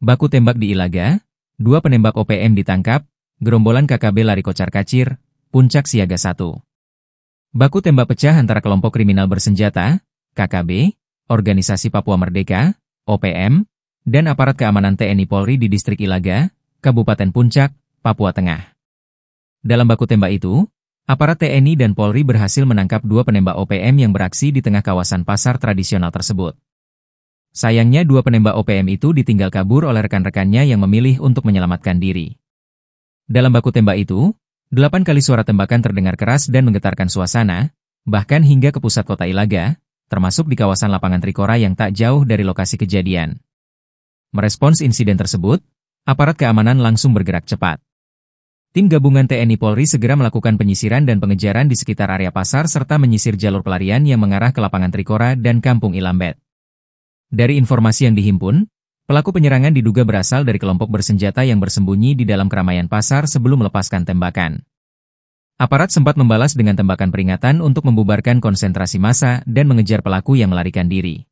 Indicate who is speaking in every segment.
Speaker 1: Baku tembak di Ilaga, 2 penembak OPM ditangkap, gerombolan KKB lari kocar-kacir, Puncak siaga 1. Baku tembak pecah antara kelompok kriminal bersenjata, KKB, Organisasi Papua Merdeka, OPM, dan aparat keamanan TNI Polri di distrik Ilaga, Kabupaten Puncak, Papua Tengah. Dalam baku tembak itu, aparat TNI dan Polri berhasil menangkap 2 penembak OPM yang beraksi di tengah kawasan pasar tradisional tersebut. Sayangnya 2 penembak OPM itu ditinggal kabur oleh rekan-rekannya yang memilih untuk menyelamatkan diri. Dalam baku tembak itu, 8 kali suara tembakan terdengar keras dan menggetarkan suasana, bahkan hingga ke pusat kota Ilaga, termasuk di kawasan lapangan Trikora yang tak jauh dari lokasi kejadian. Merespons insiden tersebut, aparat keamanan langsung bergerak cepat. Tim gabungan TNI Polri segera melakukan penyisiran dan pengejaran di sekitar area pasar serta menyisir jalur pelarian yang mengarah ke lapangan Trikora dan Kampung Ilambet. Dari informasi yang dihimpun, pelaku penyerangan diduga berasal dari kelompok bersenjata yang bersembunyi di dalam keramaian pasar sebelum melepaskan tembakan. Aparat sempat membalas dengan tembakan peringatan untuk membubarkan konsentrasi massa dan mengejar pelaku yang melarikan diri.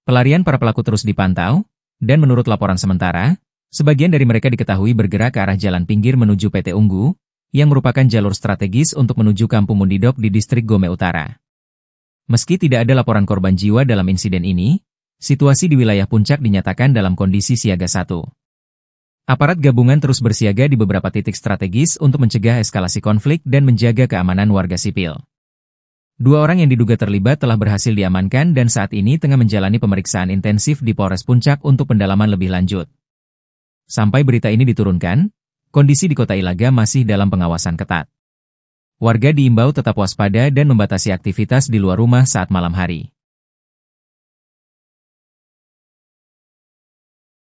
Speaker 1: Pelarian para pelaku terus dipantau, dan menurut laporan sementara, sebagian dari mereka diketahui bergerak ke arah jalan pinggir menuju PT Unggu, yang merupakan jalur strategis untuk menuju Kampung Mundidok di distrik Gome Utara. Meski tidak ada laporan korban jiwa dalam insiden ini, situasi di wilayah Puncak dinyatakan dalam kondisi siaga 1. Aparat gabungan terus bersiaga di beberapa titik strategis untuk mencegah eskalasi konflik dan menjaga keamanan warga sipil. 2 orang yang diduga terlibat telah berhasil diamankan dan saat ini tengah menjalani pemeriksaan intensif di Polres Puncak untuk pendalaman lebih lanjut. Sampai berita ini diturunkan, kondisi di kota Ilaga masih dalam pengawasan ketat. Warga diimbau tetap waspada dan membatasi aktivitas di luar rumah saat malam hari.